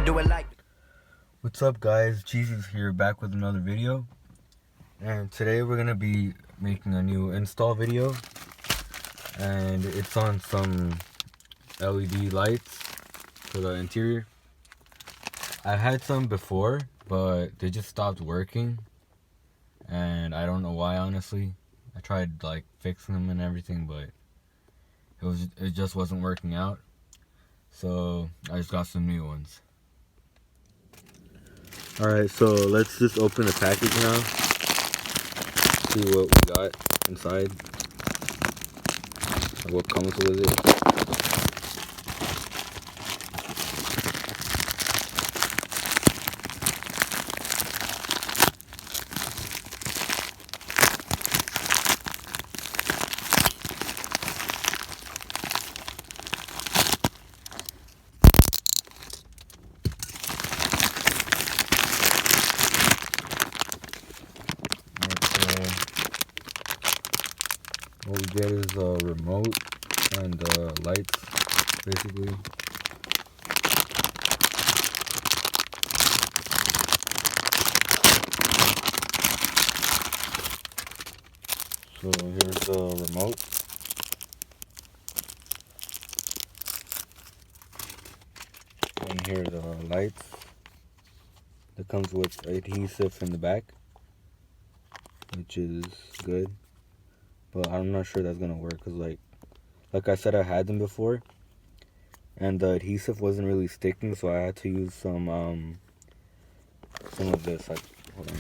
do it like. What's up, guys? Jeezy's here, back with another video. And today we're gonna be making a new install video, and it's on some LED lights for the interior. I had some before, but they just stopped working, and I don't know why, honestly. I tried like fixing them and everything, but it just wasn't working out. So I just got some new ones. Alright, so let's just open the package now. See what we got inside. What comes with it. What we get is a remote and lights, basically. So here's the remote. And here are the lights. That comes with adhesive in the back, which is good. But I'm not sure that's gonna work, because like I said, I had them before and the adhesive wasn't really sticking, so I had to use some of this. Like, hold on.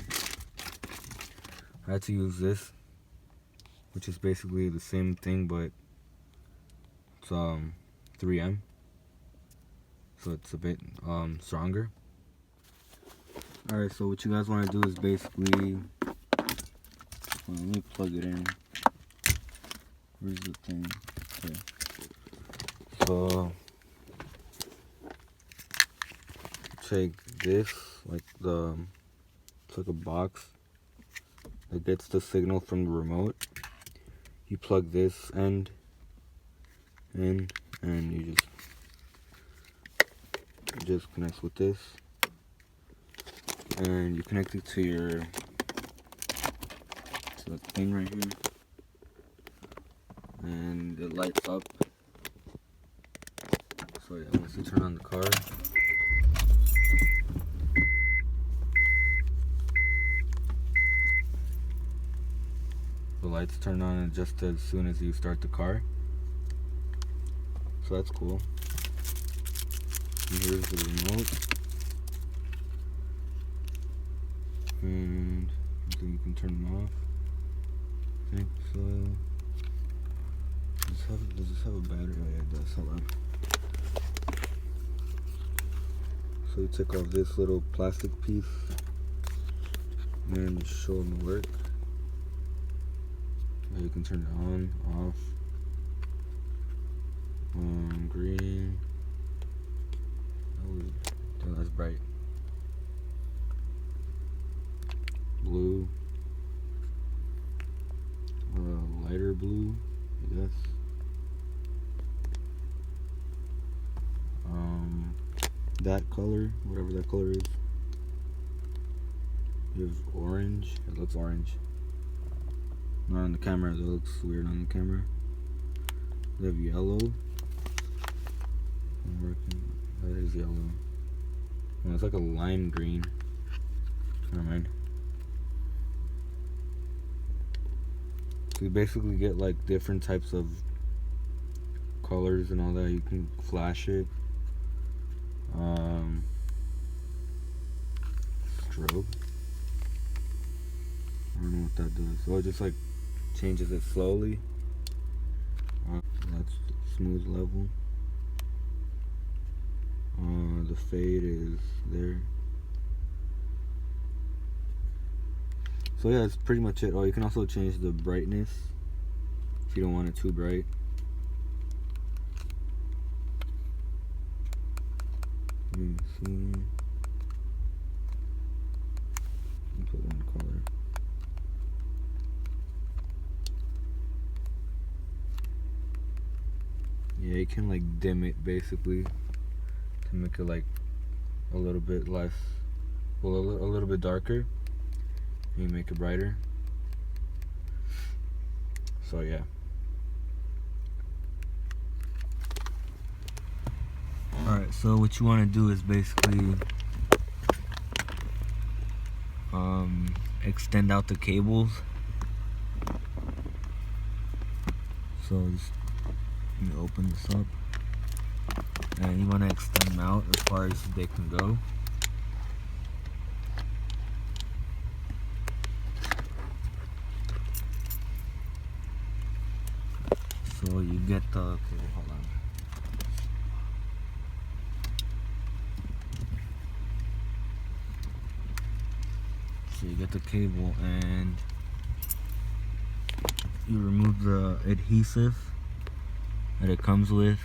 I had to use this, which is basically the same thing, but it's 3M, so it's a bit stronger. Alright, so what you guys want to do is basically, let me plug it in. Where's the thing? Okay. So take this, it's like a box that gets the signal from the remote. You plug this end in, and you just connects with this, and you connect it to the thing right here, and it lights up. So yeah, once you turn on the car, the lights turn on just as soon as you start the car. So that's cool. And here's the remote. And I think you can turn them off. I think so. Does this have a battery? Oh yeah, it does. Hold on. So you take off this little plastic piece and show them the work. You can turn it on, off, green. Oh, that's bright. Blue, lighter blue, I guess. That color, whatever that color is. You have orange. It looks orange. Not on the camera, it looks weird on the camera. We have yellow. That is yellow. Oh, it's like a lime green. Never mind. So you basically get like different types of colors and all that. You can flash it. Strobe. I don't know what that does. So it just like changes it slowly. That's smooth level. The fade is there. So yeah, that's pretty much it. Oh, you can also change the brightness if you don't want it too bright. See. Put one color. Yeah, you can like dim it basically to make it like a little bit less, well, a little bit darker. You make it brighter. So yeah. Alright, so what you want to do is basically extend out the cables. So just, let me open this up. And you want to extend them out as far as they can go. So you get the, okay, hold on. So you get the cable and you remove the adhesive that it comes with.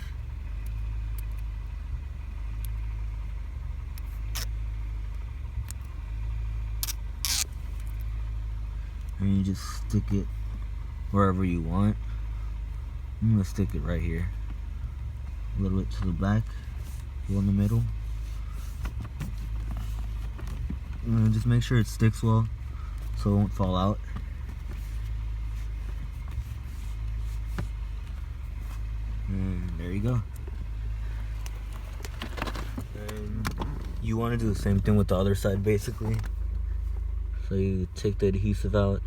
And you just stick it wherever you want. I'm gonna stick it right here. A little bit to the back, hole in the middle. And just make sure it sticks well so it won't fall out. And there you go. And you want to do the same thing with the other side basically. So you take the adhesive out.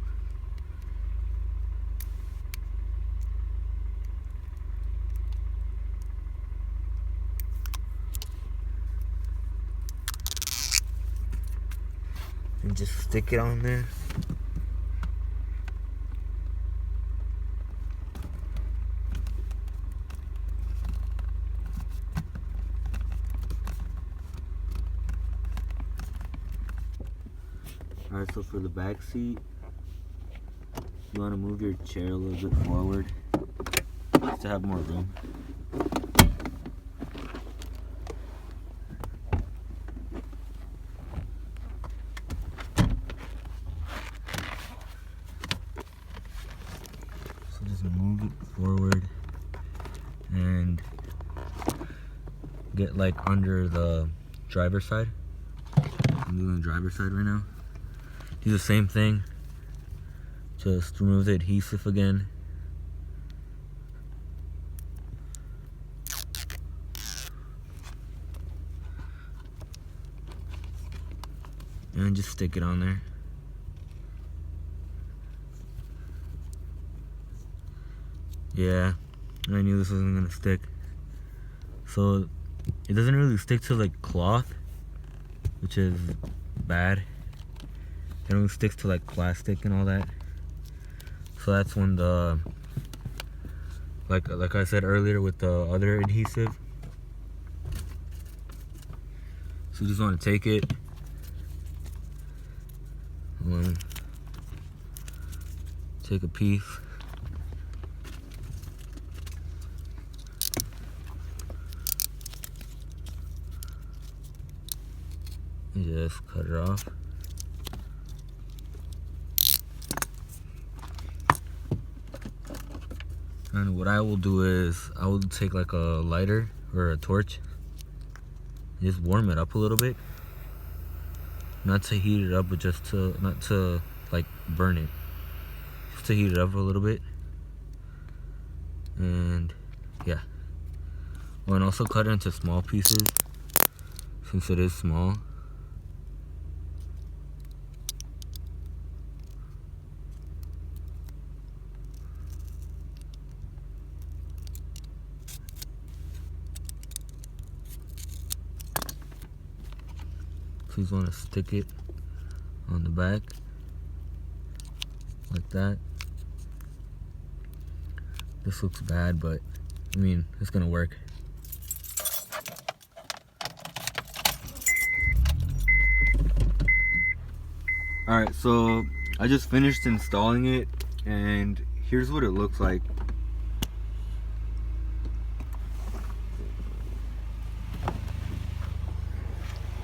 And just stick it on there. Alright, so for the back seat, you want to move your chair a little bit forward just to have more room. So just move it forward and get like under the driver's side. I'm doing the driver's side right now. Do the same thing. Just remove the adhesive again. And just stick it on there. Yeah, I knew this wasn't gonna stick. So it doesn't really stick to like cloth, which is bad. It only sticks to like plastic and all that. So that's when the, like I said earlier with the other adhesive. So you just want to take it. Take a piece. And just cut it off. And what I will do is I will take like a lighter or a torch, just warm it up a little bit, not to heat it up, but just to not to like burn it, just to heat it up a little bit. And yeah, oh, and also cut it into small pieces since it is small. So you just want to stick it on the back like that. This looks bad, but I mean, it's gonna work. Alright, so I just finished installing it and here's what it looks like.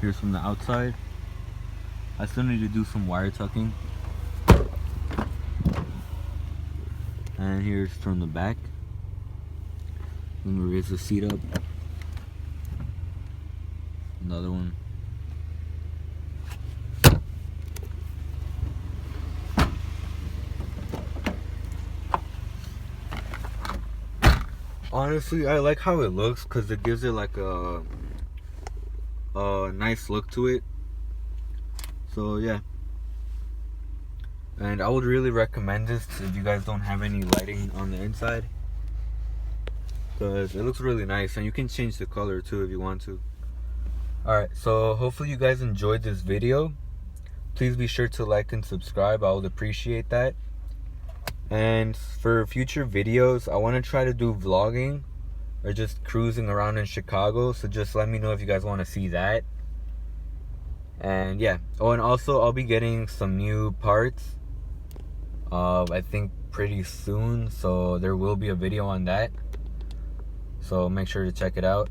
Here's from the outside. I still need to do some wire tucking. And here's from the back. Let me raise the seat up. Another one honestly, I like how it looks because it gives it like a nice look to it. So yeah, and I would really recommend this if you guys don't have any lighting on the inside, because it looks really nice, and you can change the color too if you want to. Alright, so hopefully you guys enjoyed this video. Please be sure to like and subscribe. I would appreciate that. And for future videos, I want to try to do vlogging or just cruising around in Chicago, so just let me know if you guys want to see that. And yeah, oh, and also I'll be getting some new parts I think pretty soon, so there will be a video on that, so make sure to check it out.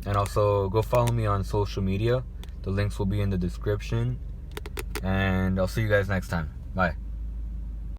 And also go follow me on social media. The links will be in the description, and I'll see you guys next time. Bye.